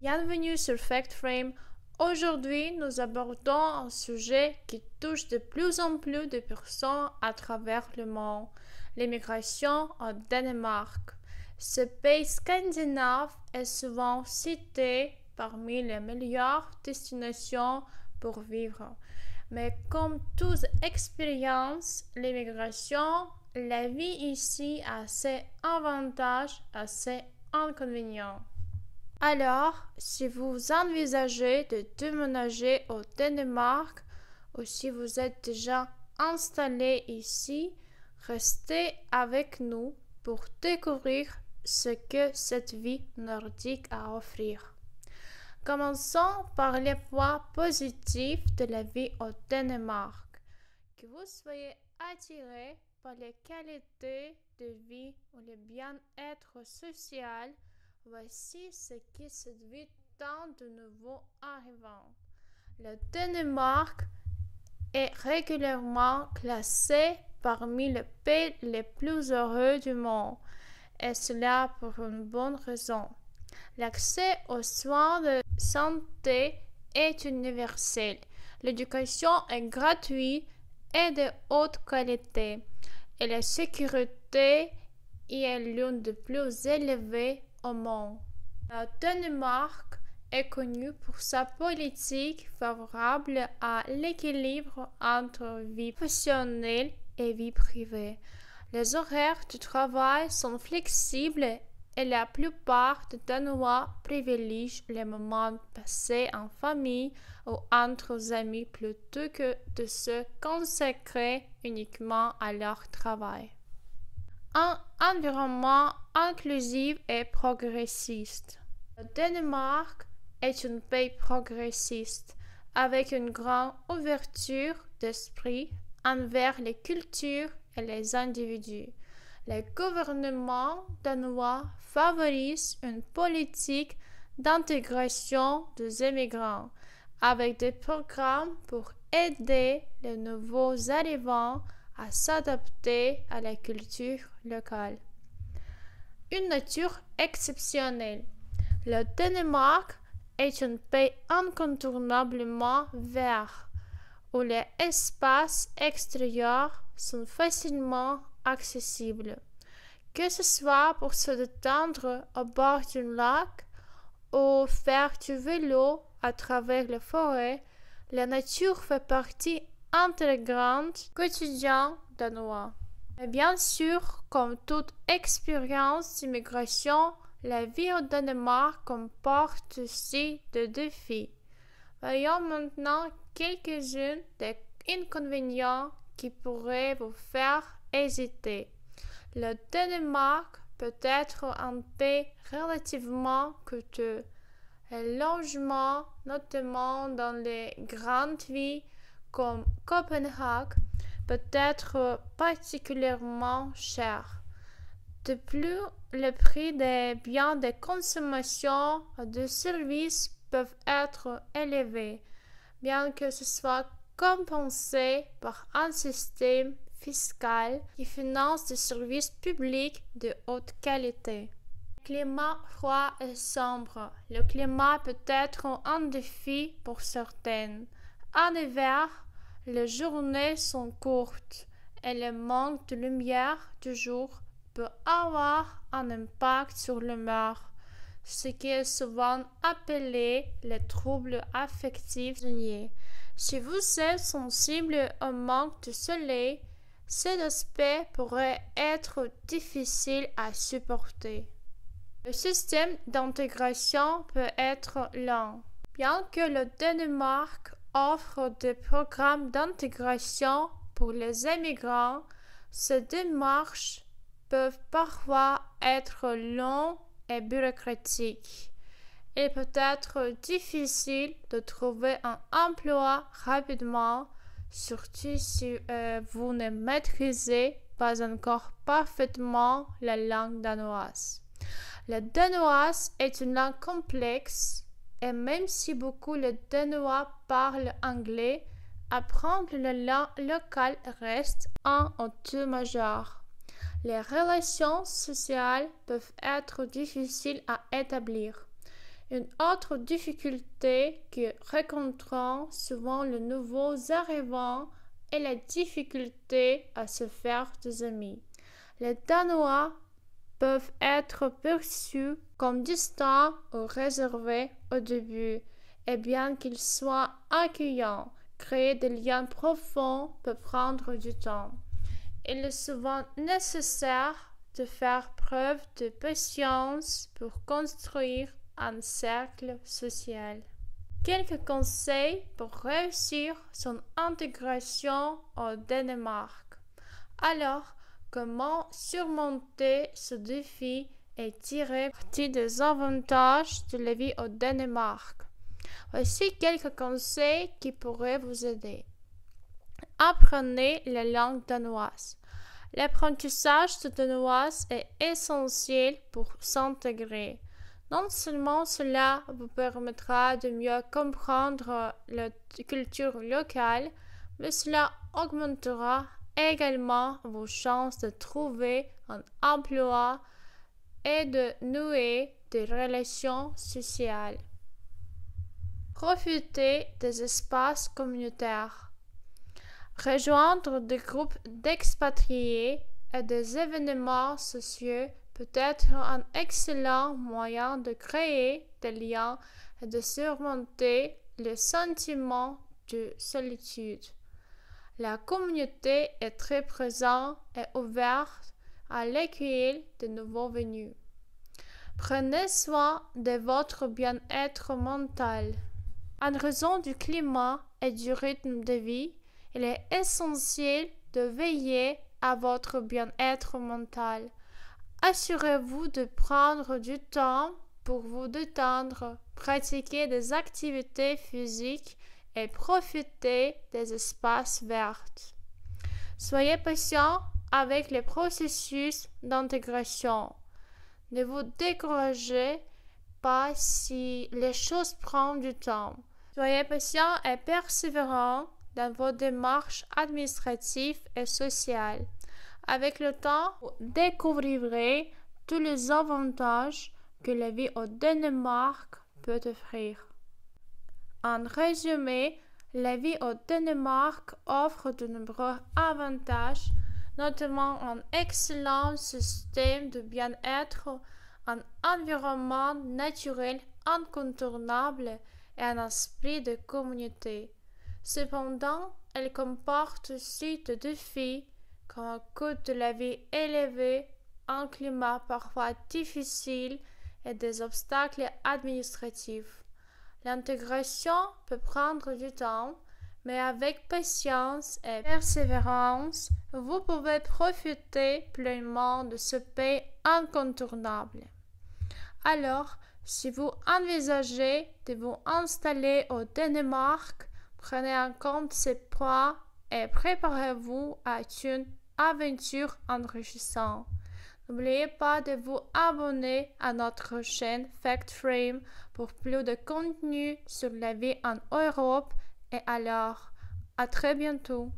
Bienvenue sur FactFrame. Aujourd'hui, nous abordons un sujet qui touche de plus en plus de personnes à travers le monde, l'immigration au Danemark. Ce pays scandinave est souvent cité parmi les meilleures destinations pour vivre. Mais comme toute expérience, l'immigration, la vie ici a ses avantages et ses inconvénients. Alors, si vous envisagez de déménager au Danemark ou si vous êtes déjà installé ici, restez avec nous pour découvrir ce que cette vie nordique a à offrir. Commençons par les points positifs de la vie au Danemark. Que vous soyez attiré par les qualités de vie ou le bien-être social, voici ce qui séduit tant de nouveaux arrivants. Le Danemark est régulièrement classé parmi les pays les plus heureux du monde, et cela pour une bonne raison. L'accès aux soins de santé est universel. L'éducation est gratuite et de haute qualité, et la sécurité y est l'une des plus élevées au monde. Le Danemark est connu pour sa politique favorable à l'équilibre entre vie professionnelle et vie privée. Les horaires de travail sont flexibles et la plupart des Danois privilégient les moments passés en famille ou entre amis plutôt que de se consacrer uniquement à leur travail. Un environnement inclusif et progressiste. Le Danemark est un pays progressiste avec une grande ouverture d'esprit envers les cultures et les individus. Le gouvernement danois favorise une politique d'intégration des immigrants avec des programmes pour aider les nouveaux arrivants à s'adapter à la culture locale. Une nature exceptionnelle. Le Danemark est un pays incontournablement vert, où les espaces extérieurs sont facilement accessibles. Que ce soit pour se détendre au bord d'un lac ou faire du vélo à travers les forêts, la nature fait partie intégrante du quotidien danois. Mais bien sûr, comme toute expérience d'immigration, la vie au Danemark comporte aussi des défis. Voyons maintenant quelques-uns des inconvénients qui pourraient vous faire hésiter. Le Danemark peut être un pays relativement coûteux. Le logement, notamment dans les grandes villes comme Copenhague, peut être particulièrement cher. De plus, le prix des biens de consommation et de services peuvent être élevés, bien que ce soit compensé par un système fiscal qui finance des services publics de haute qualité. Le climat froid et sombre. Le climat peut être un défi pour certains. En hiver, les journées sont courtes et le manque de lumière du jour peut avoir un impact sur l'humeur, ce qui est souvent appelé les troubles affectifs saisonniers. Si vous êtes sensible au manque de soleil, cet aspect pourrait être difficile à supporter. Le système d'intégration peut être lent. Bien que le Danemark offre des programmes d'intégration pour les immigrants, ces démarches peuvent parfois être longues et bureaucratiques. Il peut être difficile de trouver un emploi rapidement, surtout si vous ne maîtrisez pas encore parfaitement la langue danoise. Le danois est une langue complexe et même si beaucoup de Danois parlent anglais, apprendre la langue locale reste un atout majeur. Les relations sociales peuvent être difficiles à établir. Une autre difficulté que rencontrent souvent les nouveaux arrivants est la difficulté à se faire des amis. Les Danois peuvent être perçus comme distants ou réservés au début, et bien qu'ils soient accueillants, créer des liens profonds peut prendre du temps. Il est souvent nécessaire de faire preuve de patience pour construire un cercle social. Quelques conseils pour réussir son intégration au Danemark. Alors, comment surmonter ce défi et tirer parti des avantages de la vie au Danemark? Voici quelques conseils qui pourraient vous aider. Apprenez la langue danoise. L'apprentissage de danoise est essentiel pour s'intégrer. Non seulement cela vous permettra de mieux comprendre la culture locale, mais cela augmentera également vos chances de trouver un emploi et de nouer des relations sociales. Profitez des espaces communautaires. Rejoindre des groupes d'expatriés et des événements sociaux peut être un excellent moyen de créer des liens et de surmonter le sentiment de solitude. La communauté est très présente et ouverte à l'accueil de nouveaux venus. Prenez soin de votre bien-être mental. En raison du climat et du rythme de vie, il est essentiel de veiller à votre bien-être mental. Assurez-vous de prendre du temps pour vous détendre, pratiquer des activités physiques et profiter des espaces verts. Soyez patient avec le processus d'intégration. Ne vous découragez pas si les choses prennent du temps. Soyez patient et persévérant dans vos démarches administratives et sociales. Avec le temps, vous découvrirez tous les avantages que la vie au Danemark peut offrir. En résumé, la vie au Danemark offre de nombreux avantages, notamment un excellent système de bien-être, un environnement naturel incontournable et un esprit de communauté. Cependant, elle comporte aussi des défis comme un coût de la vie élevé, un climat parfois difficile et des obstacles administratifs. L'intégration peut prendre du temps, mais avec patience et persévérance, vous pouvez profiter pleinement de ce pays incontournable. Alors, si vous envisagez de vous installer au Danemark, prenez en compte ces points et préparez-vous à une aventure enrichissante. N'oubliez pas de vous abonner à notre chaîne FactFrame pour plus de contenu sur la vie en Europe et alors, à très bientôt.